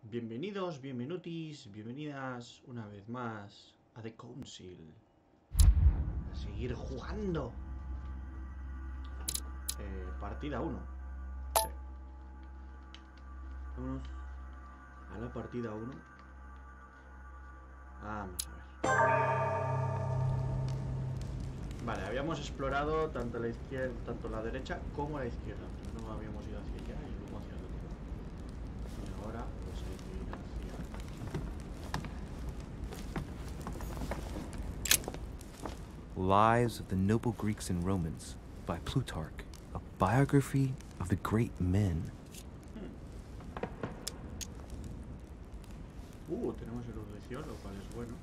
Bienvenidos, bienvenutis, bienvenidas una vez más a The Council. A seguir jugando. Partida 1. Sí. Vámonos a la partida 1. Vamos a ver. Vale, habíamos explorado tanto la izquierda, tanto la derecha como la izquierda. Primero habíamos ido hacia allá y luego hacia el otro. Y ahora pues hay que ir hacia... Lives of the Noble Greeks and Romans by Plutarch, a biography of the great men. Tenemos erudición, lo cual es bueno.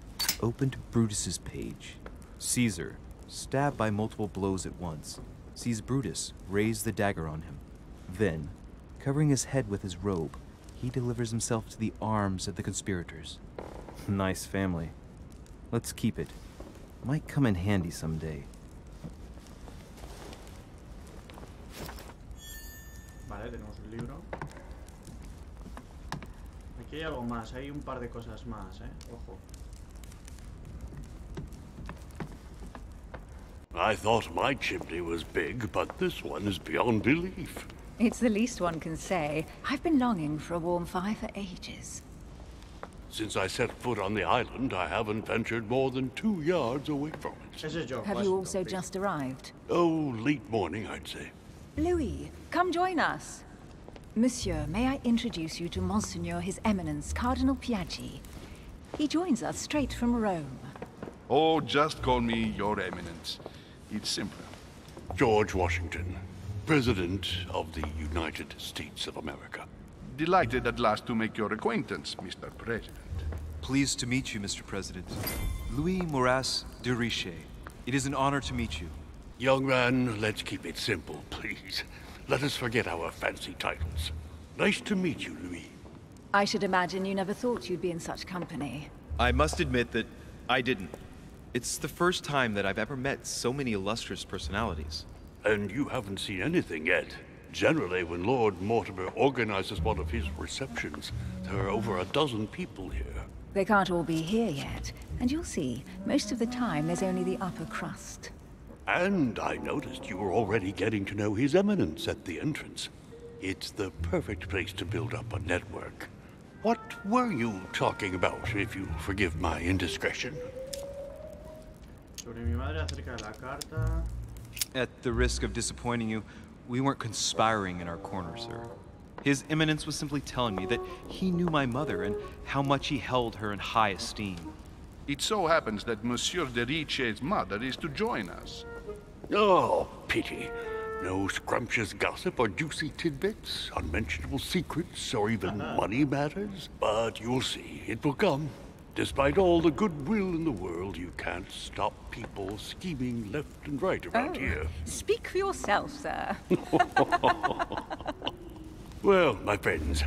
Open to Brutus's page. Caesar, stabbed by multiple blows at once, sees Brutus raise the dagger on him. Then, covering his head with his robe, he delivers himself to the arms of the conspirators. Nice family. Let's keep it. Might come in handy someday. Vale, tenemos un libro. Aquí hay algo más, hay un par de cosas más, ojo. I thought my chimney was big, but this one is beyond belief. It's the least one can say. I've been longing for a warm fire for ages. Since I set foot on the island, I haven't ventured more than 2 yards away from it. Have you also just arrived? Oh, late morning, I'd say. Louis, come join us. Monsieur, may I introduce you to Monseigneur His Eminence, Cardinal Piaggi. He joins us straight from Rome. Oh, just call me Your Eminence. It's simpler. George Washington, President of the United States of America. Delighted at last to make your acquaintance, Mr. President. Pleased to meet you, Mr. President. Louis Moras de Riche. It is an honor to meet you. Young man, let's keep it simple, please. Let us forget our fancy titles. Nice to meet you, Louis. I should imagine you never thought you'd be in such company. I must admit that I didn't. It's the first time that I've ever met so many illustrious personalities. And you haven't seen anything yet. Generally, when Lord Mortimer organizes one of his receptions, there are over a dozen people here. They can't all be here yet, and you'll see, most of the time there's only the upper crust. And I noticed you were already getting to know His Eminence at the entrance. It's the perfect place to build up a network. What were you talking about, if you forgive my indiscretion? Sobre mi madre acerca de la carta. At the risk of disappointing you, we weren't conspiring in our corner, sir. His Eminence was simply telling me that he knew my mother and how much he held her in high esteem. It so happens that Monsieur de Riche's mother is to join us. Oh, pity. No scrumptious gossip or juicy tidbits, unmentionable secrets, or even money matters. But you'll see, it will come. Despite all the goodwill in the world, you can't stop people scheming left and right around here. Speak for yourself, sir. Well, my friends,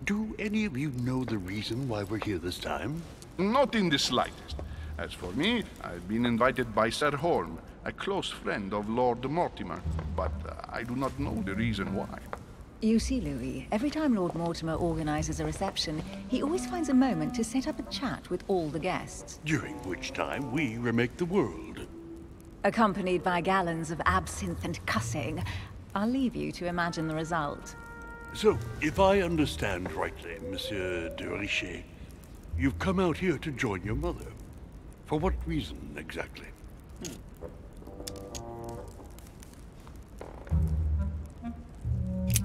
do any of you know the reason why we're here this time? Not in the slightest. As for me, I've been invited by Sir Holm, a close friend of Lord Mortimer, but I do not know the reason why. You see, Louis, every time Lord Mortimer organizes a reception, he always finds a moment to set up a chat with all the guests. During which time we remake the world. Accompanied by gallons of absinthe and cussing. I'll leave you to imagine the result. So, if I understand rightly, Monsieur de Riche, you've come out here to join your mother. For what reason, exactly?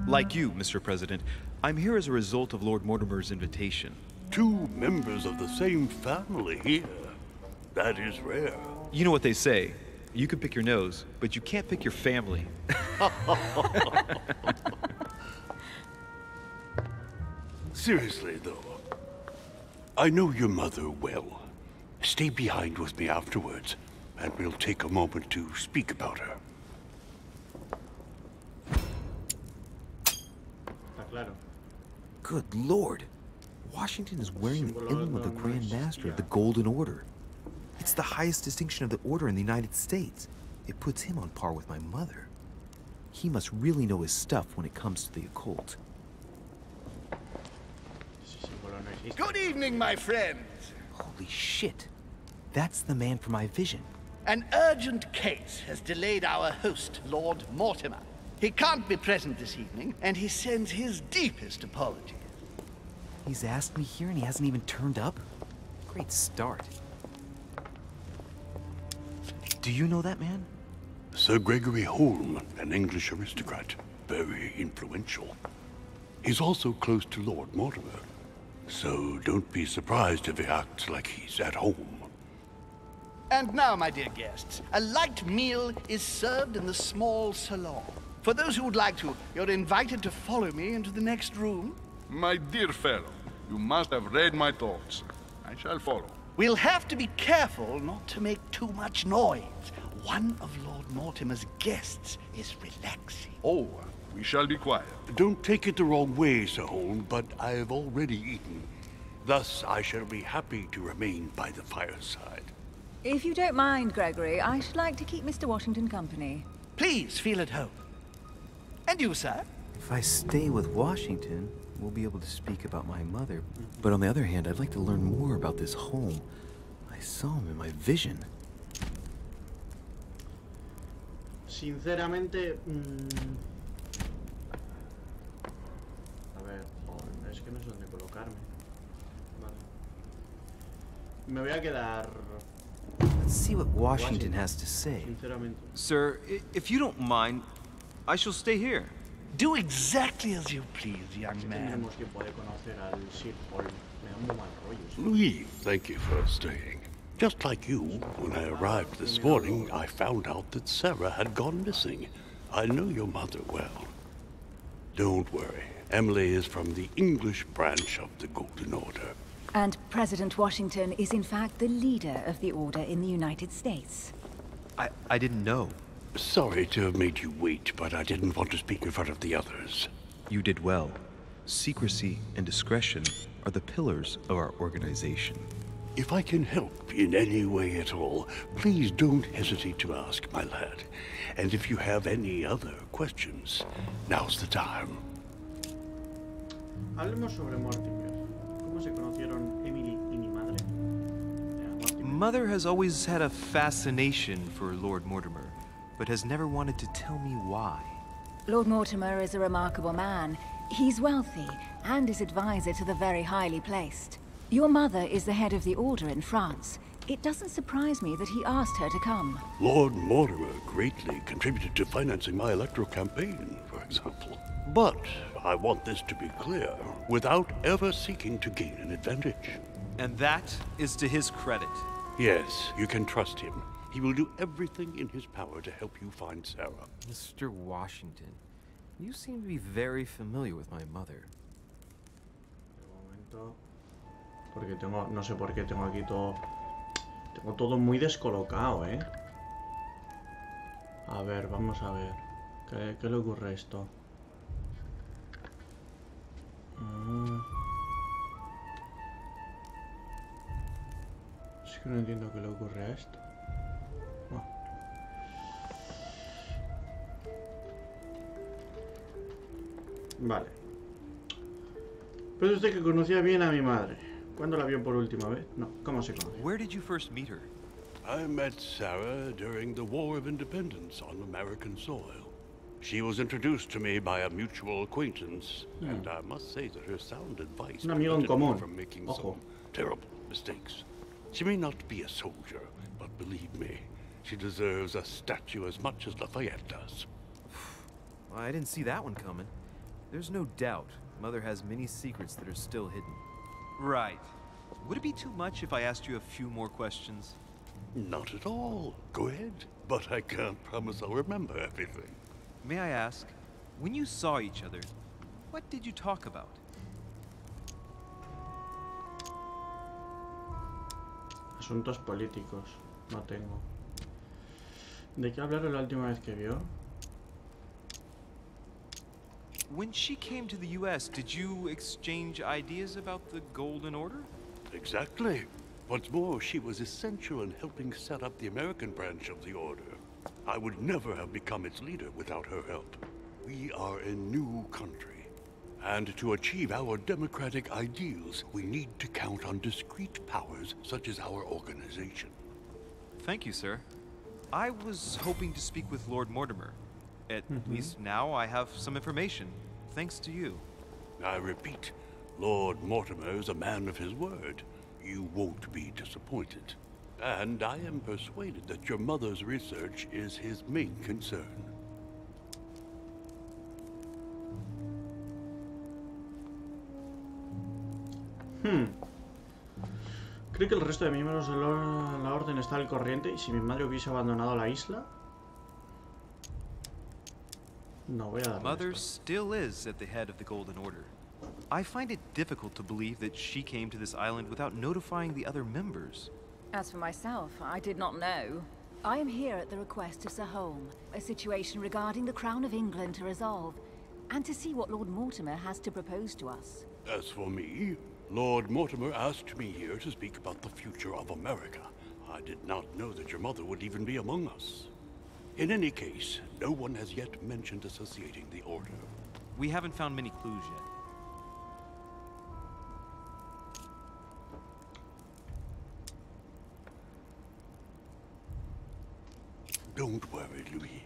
Like you, Mr. President, I'm here as a result of Lord Mortimer's invitation. 2 members of the same family here. That is rare. You know what they say. You can pick your nose, but you can't pick your family. Seriously, though, I know your mother well. Stay behind with me afterwards, and we'll take a moment to speak about her. Está claro. Good Lord. Washington is wearing the emblem of the Grand Master of the Golden Order. It's the highest distinction of the order in the United States. It puts him on par with my mother. He must really know his stuff when it comes to the occult. no existe. Good evening, my friends. Holy shit. That's the man from my vision. An urgent case has delayed our host, Lord Mortimer. He can't be present this evening, and he sends his deepest apologies. He's asked me here and he hasn't even turned up? Great start. Do you know that man? Sir Gregory Holm, an English aristocrat. Very influential. He's also close to Lord Mortimer. So don't be surprised if he acts like he's at home. And now, my dear guests, a light meal is served in the small salon. For those who would like to, you're invited to follow me into the next room. My dear fellow, you must have read my thoughts. I shall follow. We'll have to be careful not to make too much noise. One of Lord Mortimer's guests is relaxing. Oh, we shall be quiet. Don't take it the wrong way, Sir Holm, but I've already eaten. Thus, I shall be happy to remain by the fireside. If you don't mind, Gregory, I should like to keep Mr. Washington company. Please feel at home. And you, sir? If I stay with Washington, we'll be able to speak about my mother. But on the other hand, I'd like to learn more about this home. I saw him in my vision. Sinceramente... A ver, joder, es que no sé dónde colocarme. Vale. Me voy a quedar... Let's see what Washington has to say. Sinceramente. Sir, if you don't mind, I shall stay here. Do exactly as you please, young man. Tendremos que poder conocer al Sir Holm. Me da muy mal rollo. Louis, thank you for staying. Just like you, when I arrived this morning, I found out that Sarah had gone missing. I know your mother well. Don't worry. Emily is from the English branch of the Golden Order. And President Washington is in fact the leader of the Order in the United States. I didn't know. Sorry to have made you wait, but I didn't want to speak in front of the others. You did well. Secrecy and discretion are the pillars of our organization. If I can help in any way at all, please don't hesitate to ask, my lad. And if you have any other questions, now's the time. Hablemos sobre Mortimer. ¿Cómo se conocieron Emily y mi madre? Mother has always had a fascination for Lord Mortimer, but has never wanted to tell me why. Lord Mortimer is a remarkable man. He's wealthy and is advisor to the very highly placed. Your mother is the head of the Order in France. It doesn't surprise me that he asked her to come. Lord Mortimer greatly contributed to financing my electoral campaign, for example. But I want this to be clear, without ever seeking to gain an advantage. And that is to his credit. Yes, you can trust him. He will do everything in his power to help you find Sarah. Mr. Washington, you seem to be very familiar with my mother. Un momento. Porque tengo... No sé por qué tengo aquí todo... Tengo todo muy descolocado, ¿eh? A ver, vamos a ver. ¿Qué le ocurre a esto? Es que no entiendo qué le ocurre a esto. Vale. Pues usted que conocía bien a mi madre. ¿Cuándo la vio por última vez? No, ¿cómo se conoce? Where did you first meet her? I met Sarah during the War of Independence on American soil. She was introduced to me by a mutual acquaintance, and I must say that her sound advice Un amigo en prevented me común. from making Ojo. some terrible mistakes. She may not be a soldier, but believe me, she deserves a statue as much as Lafayette does. Well, I didn't see that one coming. There's no doubt Mother has many secrets that are still hidden. Right. Would it be too much if I asked you a few more questions? Not at all. Go ahead. But I can't promise I'll remember everything. May I ask, when you saw each other, what did you talk about? Asuntos políticos. No tengo. ¿De qué hablaron la última vez que vio? When she came to the U.S., did you exchange ideas about the Golden Order? Exactly. What's more, she was essential in helping set up the American branch of the Order. I would never have become its leader without her help. We are a new country, And to achieve our democratic ideals, we need to count on discrete powers such as our organization. Thank you, sir. I was hoping to speak with Lord Mortimer. At least now I have some information, thanks to you. I repeat, Lord Mortimer is a man of his word. You won't be disappointed. And I am persuaded that your mother's research is his main concern. Creo que el resto de miembros de la orden está al corriente y si mi madre hubiese abandonado la isla... No voy a darle Mother esto. still is at the head of the Golden Order. I find it difficult to believe that she came to this island without notifying the other members. As for myself, I did not know. I am here at the request of Sir Holm, a situation regarding the Crown of England to resolve, and to see what Lord Mortimer has to propose to us. As for me, Lord Mortimer asked me here to speak about the future of America. I did not know that your mother would even be among us. In any case, no one has yet mentioned associating the Order. We haven't found many clues yet. Don't worry, Louis.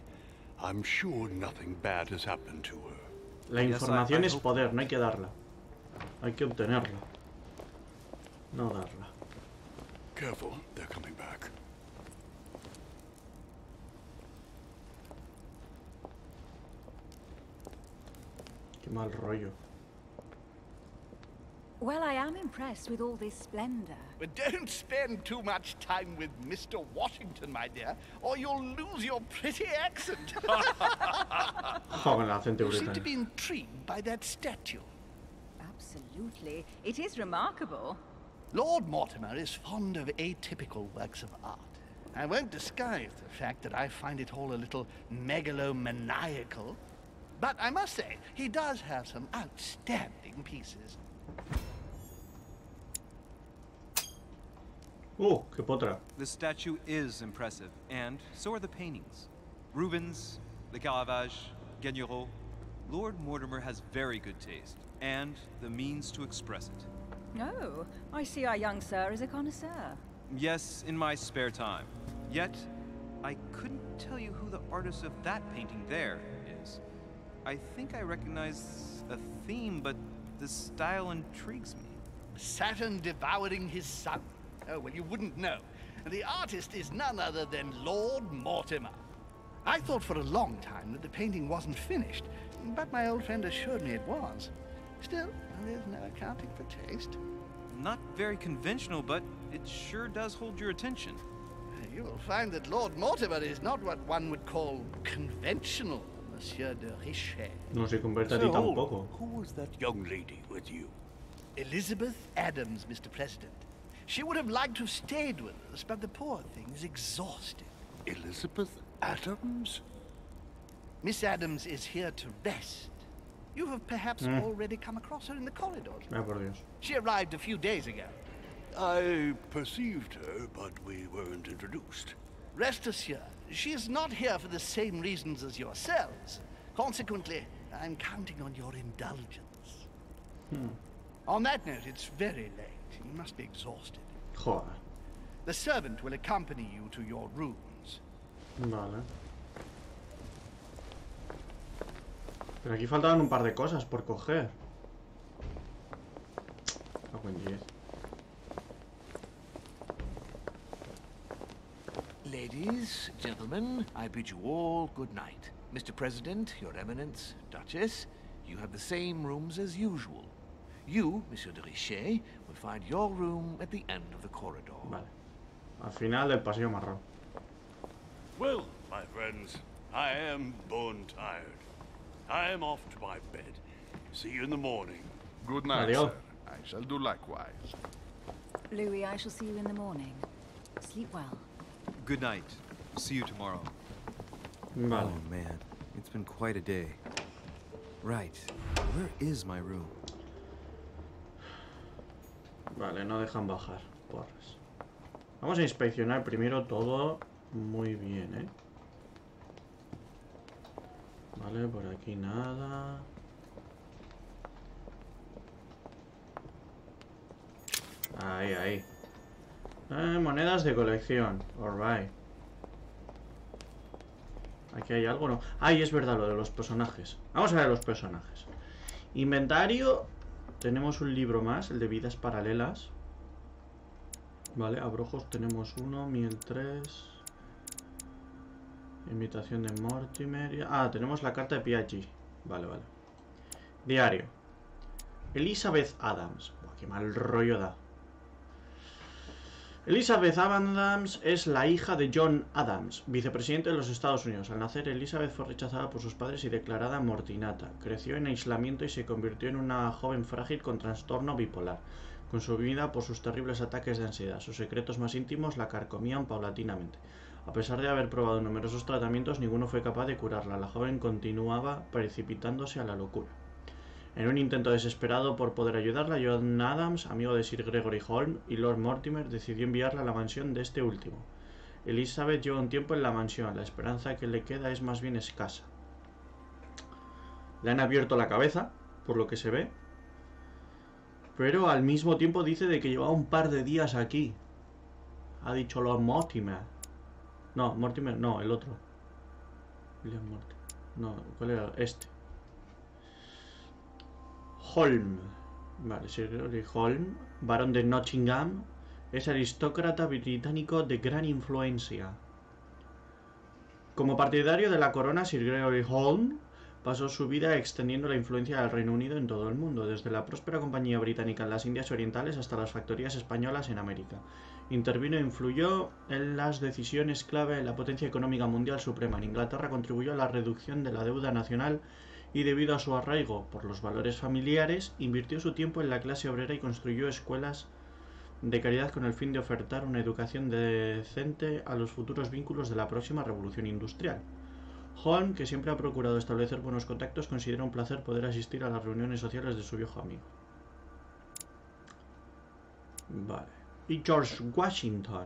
I'm sure nothing bad has happened to her. La información es poder, no hay que darla. Hay que obtenerla. No darla. Careful, they're coming back. Qué mal rollo. Well, I am impressed with all this splendor. But don't spend too much time with Mr. Washington, my dear, or you'll lose your pretty accent. Con el acento You seem to británico. be intrigued by that statue. Absolutely. It is remarkable. Lord Mortimer is fond of atypical works of art. I won't disguise the fact that I find it all a little megalomaniacal. But I must say, he does have some outstanding pieces. Qué potra. The statue is impressive, and so are the paintings. Rubens, the Caravage, Guignero. Lord Mortimer has very good taste, and the means to express it. Oh, I see our young sir is a connoisseur. Yes, in my spare time. Yet, I couldn't tell you who the artist of that painting there is. I think I recognize a theme, but the style intrigues me. Saturn devouring his son? Oh, well, you wouldn't know. The artist is none other than Lord Mortimer. I thought for a long time that the painting wasn't finished, but my old friend assured me it was. Still, there's no accounting for taste. Not very conventional, but it sure does hold your attention. You will find that Lord Mortimer is not what one would call conventional, Monsieur de Richet. No se convierte a ti So, tampoco. who was that young lady with you? Elizabeth Adams, Mr. President. She would have liked to have stayed with us, but the poor thing is exhausted. Elizabeth Adams? Miss Adams is here to rest. You have perhaps already come across her in the corridors. Ah, por Dios. She arrived a few days ago. I perceived her, but we weren't introduced. Rest assured, she is not here for the same reasons as yourselves. Consequently, I'm counting on your indulgence. On that note, it's very late. You must be exhausted. Joder. The servant will accompany you to your rooms. Vale. Pero aquí faltaban un par de cosas por coger. Ah, buen 10. Ladies, gentlemen, I bid you all good night. Mr. President, Your Eminence, Duchess, you have the same rooms as usual. You, Monsieur de Richet, will find your room at the end of the corridor. Vale. Al final del pasillo marrón. Well, my friends, I am bone tired. I am off to my bed. See you in the morning. Good night, Adios. sir. I shall do likewise. Louis, I shall see you in the morning. Sleep well. Good night. See you tomorrow. Vale. Oh man, it's been quite a day. Right, where is my room? Vale, no dejan bajar. Porras. Vamos a inspeccionar primero todo muy bien, ¿eh? Vale, por aquí nada. Ahí, ahí. Monedas de colección. Alright. Aquí hay algo, ¿no? Ay, es verdad, lo de los personajes. Vamos a ver los personajes. Inventario. Tenemos un libro más, el de vidas paralelas. Vale, abrojos tenemos uno, 1003. Invitación de Mortimer. Ah, tenemos la carta de Piaggi. Vale, vale. Diario. Elizabeth Adams. Buah, qué mal rollo da. Elizabeth Adams es la hija de John Adams, vicepresidente de los Estados Unidos. Al nacer, Elizabeth fue rechazada por sus padres y declarada mortinata. Creció en aislamiento y se convirtió en una joven frágil con trastorno bipolar, consumida por sus terribles ataques de ansiedad. Sus secretos más íntimos la carcomían paulatinamente. A pesar de haber probado numerosos tratamientos, ninguno fue capaz de curarla. La joven continuaba precipitándose a la locura. En un intento desesperado por poder ayudarla, John Adams, amigo de Sir Gregory Holmes y Lord Mortimer, decidió enviarla a la mansión de este último. Elizabeth lleva un tiempo en la mansión. La esperanza que le queda es más bien escasa. Le han abierto la cabeza, por lo que se ve, pero al mismo tiempo dice de que llevaba un par de días aquí. Ha dicho Lord Mortimer. No, Mortimer, no, el otro. William Mortimer. No, ¿cuál era? Este. Holm. Vale, Sir Gregory Holm, barón de Nottingham, es aristócrata británico de gran influencia. Como partidario de la corona, Sir Gregory Holm pasó su vida extendiendo la influencia del Reino Unido en todo el mundo, desde la próspera compañía británica en las Indias Orientales hasta las factorías españolas en América. Intervino e influyó en las decisiones clave en la potencia económica mundial suprema. En Inglaterra contribuyó a la reducción de la deuda nacional y, debido a su arraigo por los valores familiares, invirtió su tiempo en la clase obrera y construyó escuelas de caridad con el fin de ofertar una educación decente a los futuros vínculos de la próxima revolución industrial. Holm, que siempre ha procurado establecer buenos contactos, considera un placer poder asistir a las reuniones sociales de su viejo amigo. Vale. Y George Washington,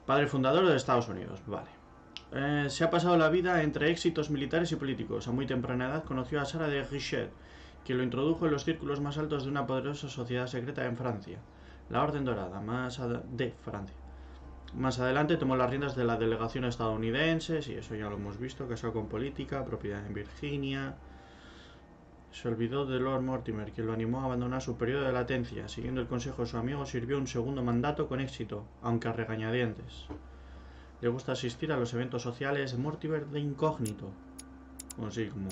padre fundador de Estados Unidos. Vale. Se ha pasado la vida entre éxitos militares y políticos. A muy temprana edad conoció a Sara de Richet, quien lo introdujo en los círculos más altos de una poderosa sociedad secreta en Francia, la Orden Dorada, de Francia. Más adelante tomó las riendas de la delegación estadounidense, y eso ya lo hemos visto, casado con política, propiedad en Virginia. Se olvidó de Lord Mortimer, quien lo animó a abandonar su periodo de latencia. Siguiendo el consejo de su amigo, sirvió un segundo mandato con éxito, aunque a regañadientes. Le gusta asistir a los eventos sociales de Mortimer de incógnito. Bueno, sí, como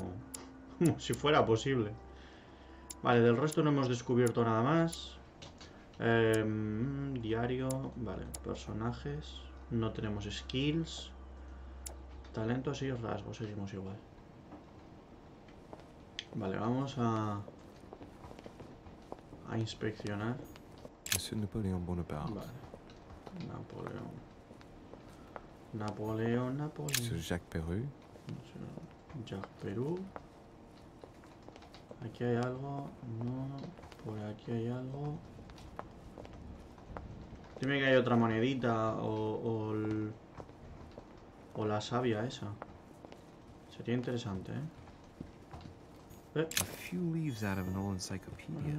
si fuera posible. Vale, del resto no hemos descubierto nada más. Diario. Vale, personajes. No tenemos skills. Talentos y rasgos, seguimos igual. Vale, vamos a inspeccionar. Monsieur Napoleon Bonaparte. Vale. Napoleón. Monsieur Jacques Perreux. Jacques Perú. Aquí hay algo. No. Por aquí hay algo. Dime que hay otra monedita o la savia esa. Sería interesante, ¿eh? A few leaves out of an old encyclopedia.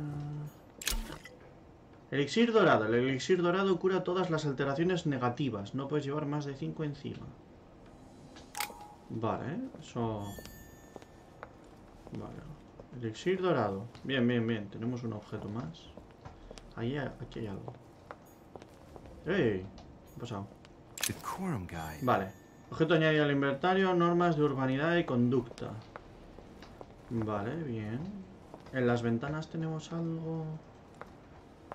Elixir dorado. El elixir dorado cura todas las alteraciones negativas. No puedes llevar más de 5 encima. Vale, eso. Vale. Elixir dorado. Bien, bien, bien. Tenemos un objeto más. Aquí hay algo. ¡Ey! ¿Qué ha pasado? The Quorum Guide. Vale. Objeto añadido al inventario. Normas de urbanidad y conducta. Vale, bien. En las ventanas tenemos algo.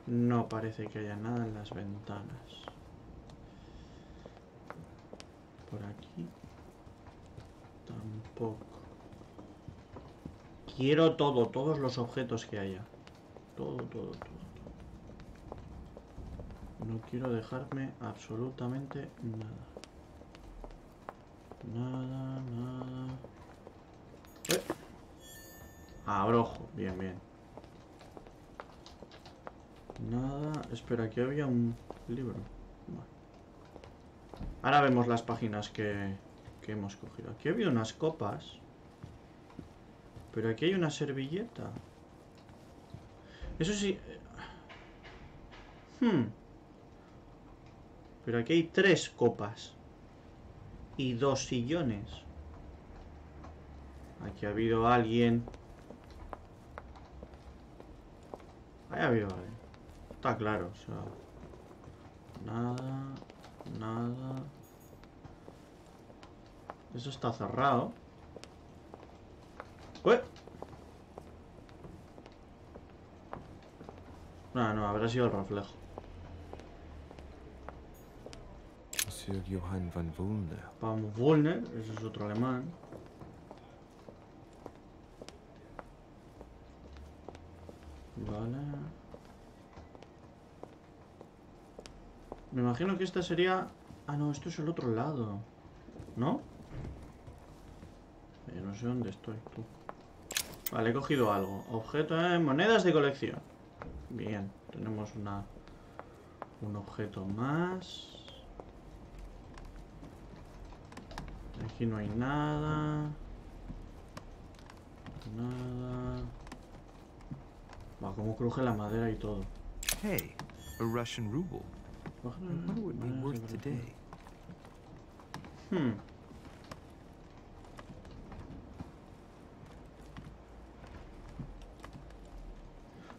No parece que haya nada en las ventanas. Por aquí tampoco. Quiero todo, todos los objetos que haya. Todo. No quiero dejarme absolutamente nada. Nada. Abrojo, bien. Nada. Espera, aquí había un libro. Vale. Ahora vemos las páginas que hemos cogido. Aquí había unas copas. Pero aquí hay una servilleta. Eso sí. Pero aquí hay 3 copas. Y 2 sillones. Aquí ha habido alguien. Ahí ha habido alguien. Está claro, o sea. Nada. Nada. Eso está cerrado. ¡Uy! No, habrá sido el reflejo. Monsieur Johann van Vulner. Van Vulner, ese es otro alemán. Vale. Me imagino que esta sería... Ah, no, esto es el otro lado. ¿No? No sé dónde estoy, tú. Vale, he cogido algo. Objeto de monedas de colección. Bien, tenemos un objeto más. Aquí no hay nada. Nada. Va, cómo cruje la madera y todo. Hey, a Russian ruble. I wonder what it would be worth today.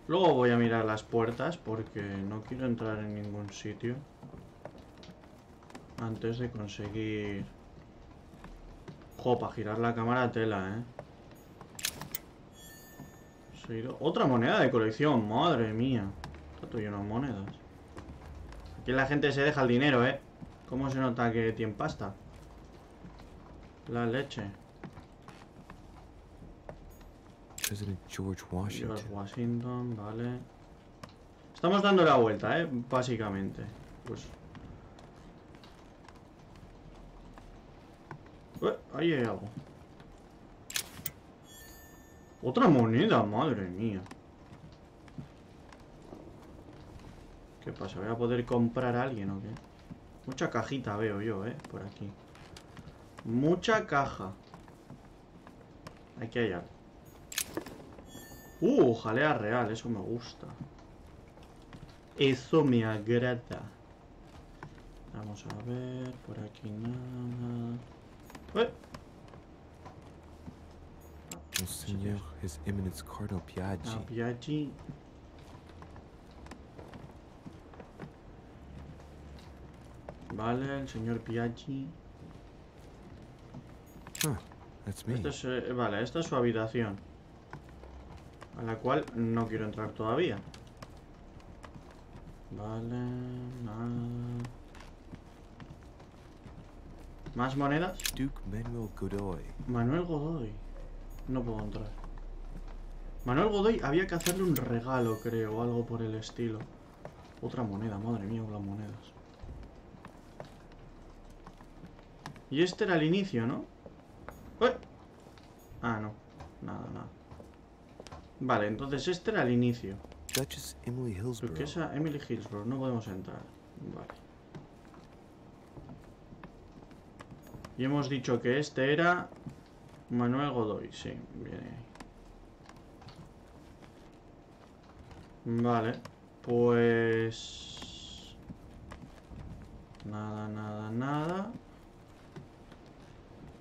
Luego voy a mirar las puertas porque no quiero entrar en ningún sitio antes de conseguir... Jo, para girar la cámara tela, Otra moneda de colección, madre mía. Está todo lleno de monedas. Aquí la gente se deja el dinero, ¿Cómo se nota que tiene pasta? La leche. President George Washington. George Washington, vale. Estamos dando la vuelta, básicamente. Pues... ahí hay algo. Otra moneda, madre mía. ¿Qué pasa? ¿Voy a poder comprar a alguien o qué? Mucha cajita veo yo, por aquí. Mucha caja. Aquí hay algo. Jalea real, eso me gusta. Eso me agrada. Vamos a ver, por aquí nada. Monseigneur, His Eminence Cardinal Piaggi. Piaggi. Vale, el señor Piaggi. That's me. Vale, esta es su habitación. A la cual no quiero entrar todavía. Vale, nada. ¿Más monedas? Duke Manuel Godoy. Manuel Godoy. No puedo entrar. Manuel Godoy había que hacerle un regalo, creo, o algo por el estilo. Otra moneda, madre mía, las monedas. Y este era el inicio, ¿no? Ah, no. Nada. Vale, entonces este era el inicio. Duchess Emily Hillsborough. Duquesa Emily Hillsborough, no podemos entrar. Vale. Y hemos dicho que este era Manuel Godoy, sí, viene ahí. Vale, pues... Nada.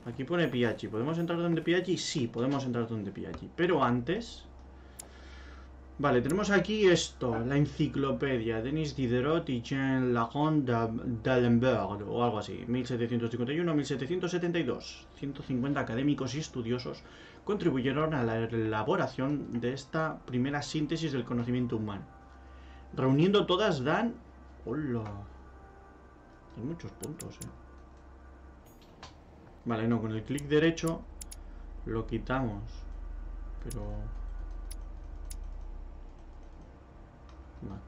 Aquí pone Piaggi. ¿Podemos entrar donde Piaggi? Sí, podemos entrar donde Piaggi. Pero antes... Vale, tenemos aquí esto, la enciclopedia. Denis Diderot y Jean Laurent d'Alembert, o algo así. 1751-1772. 150 académicos y estudiosos contribuyeron a la elaboración de esta primera síntesis del conocimiento humano. Reuniendo todas dan... ¡Hola! Hay muchos puntos, Vale, no, con el clic derecho lo quitamos. Pero... Vale.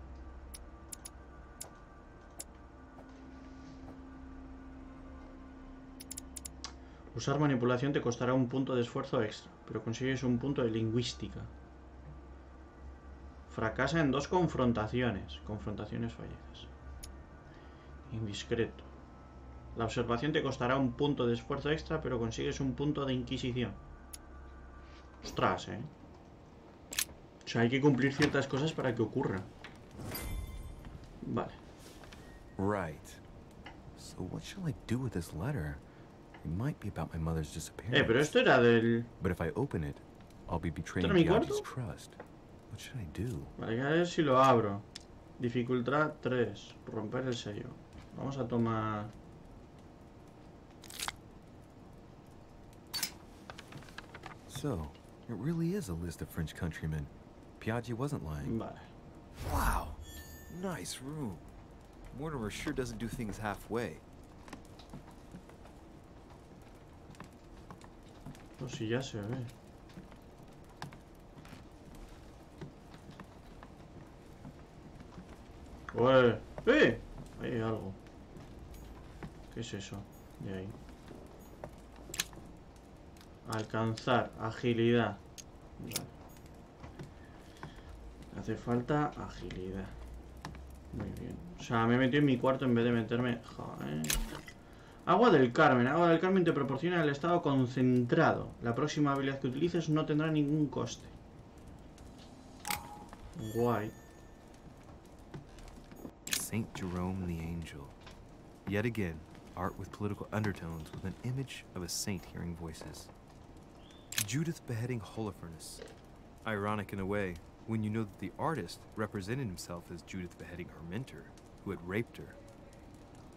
Usar manipulación te costará un punto de esfuerzo extra, pero consigues un punto de lingüística. Fracasa en 2 confrontaciones. Confrontaciones fallidas. Indiscreto. La observación te costará un punto de esfuerzo extra, pero consigues un punto de inquisición. Ostras, O sea, hay que cumplir ciertas cosas para que ocurra. Vale. Right. So what shall I do with this letter? It might be about my mother's disappearance. Pero esto era del... But if I open it, I'll be betraying ¿Esto era mi Biaggi's cuarto? trust. What should I do? Vale, a ver si lo abro. Dificultad 3. Romper el sello. Vamos a tomar... So, it really is a list of French countrymen. Biaggi wasn't lying. Vale. Wow. Nice room. Mortimer sure doesn't do things halfway. Pues si ya se ve. ¡Ué! ¡Eh! Ahí hay algo. ¿Qué es eso? De ahí. Alcanzar. Agilidad. Vale. Hace falta agilidad. Muy bien. O sea, me he metido en mi cuarto en vez de meterme... Joder. Agua del Carmen. Agua del Carmen te proporciona el estado concentrado. La próxima habilidad que utilices no tendrá ningún coste. Guay. Saint Jerome the Angel. Yet again, art with political undertones with an image of a saint hearing voices. Judith beheading Holofernes. Ironic in a way, when you know that the artist represented himself as Judith beheading her mentor, who had raped her.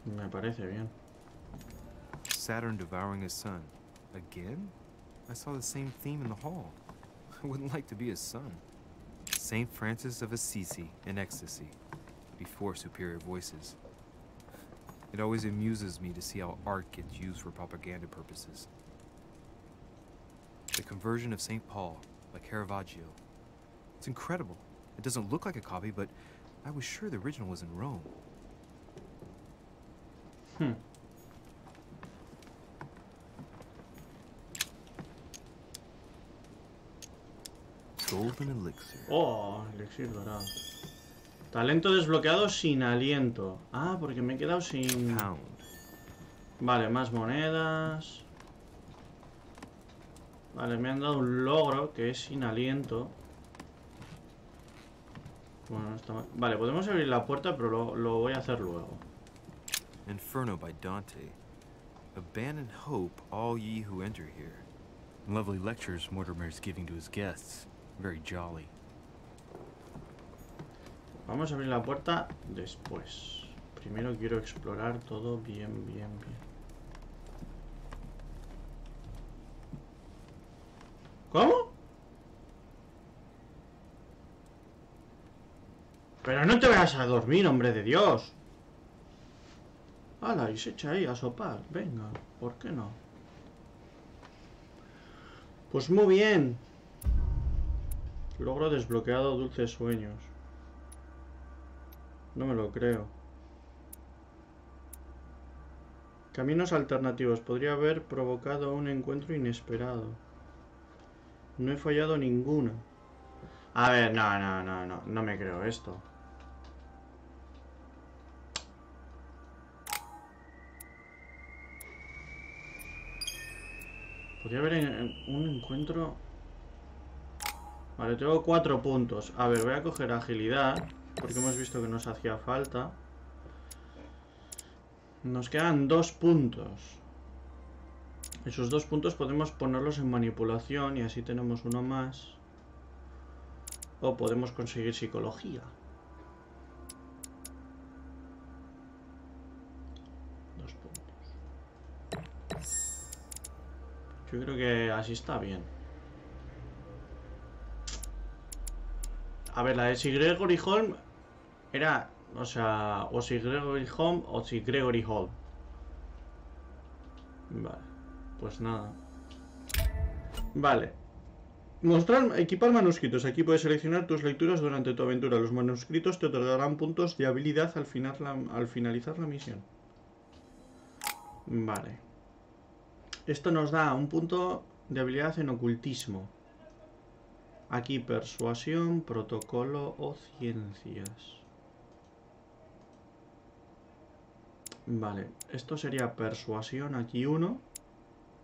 Me parece bien. Saturn devouring his son. Again? I saw the same theme in the hall. I wouldn't like to be his son. Saint Francis of Assisi in ecstasy, before superior voices. It always amuses me to see how art gets used for propaganda purposes. The conversion of St. Paul, by Caravaggio. It's incredible. It doesn't look like a copy, but I was sure the original was in Rome. Golden elixir. Oh, elixir dorado. Talento desbloqueado sin aliento. Ah, porque me he quedado sin... Pound. Vale, más monedas. Vale, me han dado un logro que es sin aliento. Bueno, está mal. Vale, podemos abrir la puerta, pero lo voy a hacer luego. Inferno by Dante. Abandon hope, all ye who enter here. Lovely lectures Mortimer's giving to his guests. Very jolly. Vamos a abrir la puerta después. Primero quiero explorar todo bien. ¿Cómo? Pero no te vayas a dormir, hombre de Dios. ¡Hala! Y se echa ahí a sopar. Venga, ¿por qué no? Pues muy bien. Logro desbloqueado dulces sueños. No me lo creo. Caminos alternativos. Podría haber provocado un encuentro inesperado. No he fallado ninguno. A ver, no me creo esto. Podría haber un encuentro... Vale, tengo 4 puntos. A ver, voy a coger agilidad, porque hemos visto que nos hacía falta. Nos quedan 2 puntos. Esos 2 puntos podemos ponerlos en manipulación y así tenemos uno más. O podemos conseguir psicología. 2 puntos. Yo creo que así está bien. A ver, la de Sir Gregory Holm era, o sea, o Sir Gregory Holm o Sir Gregory Holm. Vale, pues nada. Vale. Mostrar, equipar manuscritos. Aquí puedes seleccionar tus lecturas durante tu aventura. Los manuscritos te otorgarán puntos de habilidad al finalizar la misión. Vale. Esto nos da un punto de habilidad en ocultismo. Aquí persuasión, protocolo o ciencias. Vale, esto sería persuasión, aquí 1.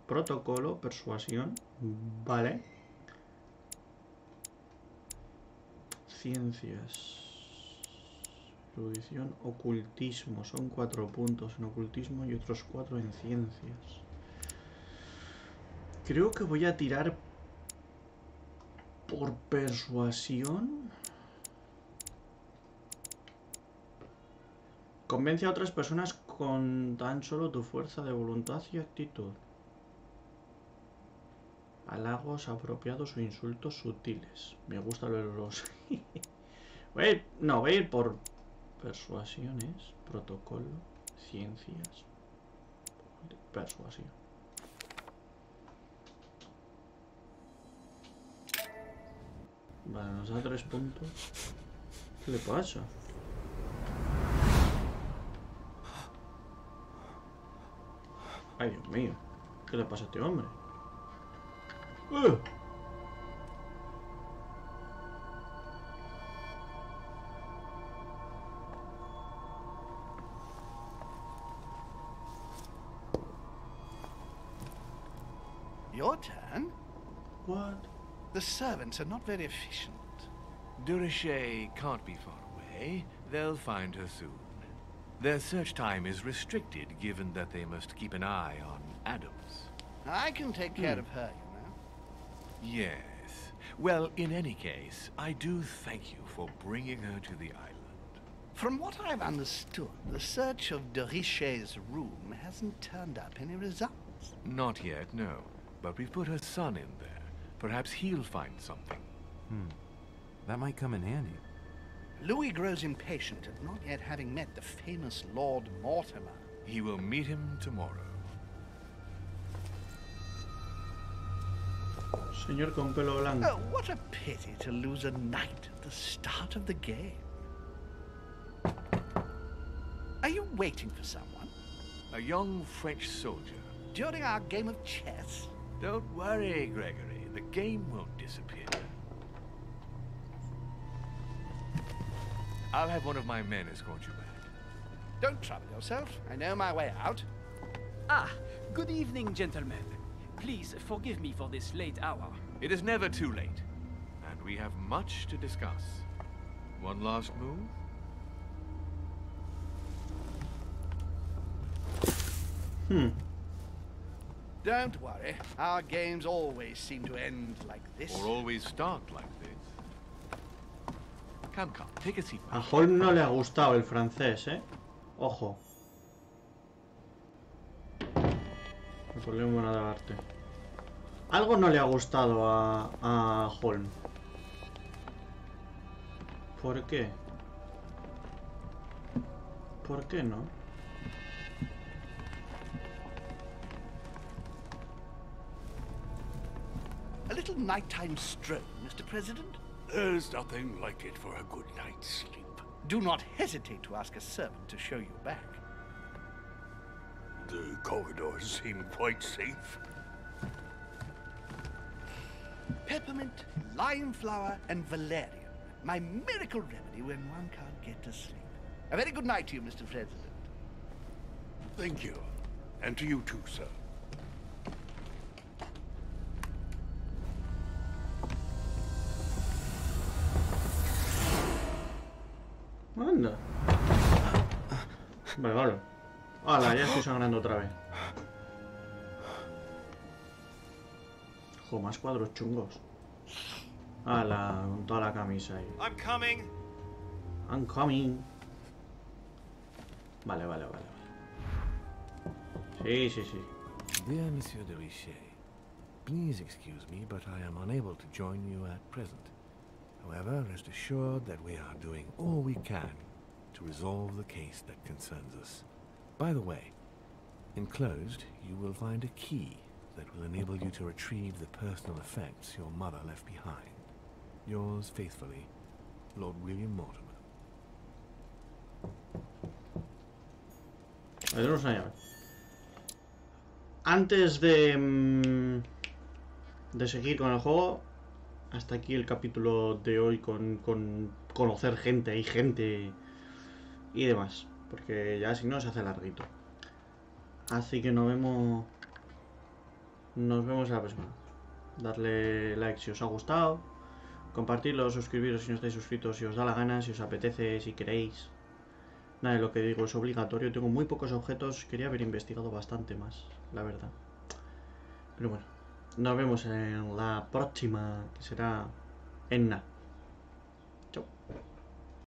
Protocolo, persuasión. Vale. Ciencias. Erudición, ocultismo. Son 4 puntos en ocultismo y otros 4 en ciencias. Creo que voy a tirar por persuasión. Convence a otras personas con tan solo tu fuerza de voluntad y actitud. Halagos apropiados o insultos sutiles. Me gusta los... No, voy a ir por persuasiones, protocolo, ciencias, persuasión. Vale, nos da 3 puntos. ¿Qué le pasa? Ay, Dios mío. ¿Qué le pasa a este hombre? Your turn? What? The servants are not very efficient. De Richet can't be far away. They'll find her soon. Their search time is restricted, given that they must keep an eye on Adams. I can take care of her, you know. Yes. Well, in any case, I do thank you for bringing her to the island. From what I've understood, the search of de Richet's room hasn't turned up any results. Not yet, no. But we've put her son in there. Perhaps he'll find something. That might come in handy. Louis grows impatient at not yet having met the famous Lord Mortimer. He will meet him tomorrow. Señor con pelo blanco. Oh, what a pity to lose a knight at the start of the game. Are you waiting for someone? A young French soldier. During our game of chess? Don't worry, Gregory. The game won't disappear. I'll have one of my men escort you back. Don't trouble yourself. I know my way out. Ah, good evening, gentlemen. Please forgive me for this late hour. It is never too late. And we have much to discuss. One last move? Don't worry. Our games always seem to end like this. Or always start like this. Come, take a seat. A Holm no le ha gustado el francés, Ojo. El problema de arte. Algo no le ha gustado a Holm. ¿Por qué? ¿Por qué no? A little nighttime stroll, Mr. President? There's nothing like it for a good night's sleep. Do not hesitate to ask a servant to show you back. The corridors seem quite safe. Peppermint, lime flower, and valerian. My miracle remedy when one can't get to sleep. A very good night to you, Mr. President. Thank you. And to you too, sir. Anda. Vale. Hala, ya estoy sangrando otra vez. Jo, más cuadros chungos. Hala, con toda la camisa ahí. I'm coming. I'm coming. Vale. Sí. Dear Monsieur de Richet, please excuse me, but I am unable to join you at present. However, rest assured that we are doing all we can to resolve the case that concerns us. By the way, enclosed, you will find a key that will enable you to retrieve the personal effects your mother left behind. Yours faithfully, Lord William Mortimer. Tenemos una llave. Antes de seguir con el juego, hasta aquí el capítulo de hoy con conocer gente y demás, porque ya si no se hace larguito. Así que nos vemos a la próxima. Darle like si os ha gustado, compartirlo, suscribiros si no estáis suscritos, si os da la gana, si os apetece, si queréis. Nada de lo que digo es obligatorio. Tengo muy pocos objetos. Quería haber investigado bastante más, la verdad. Pero bueno, nos vemos en la próxima, que será en nada.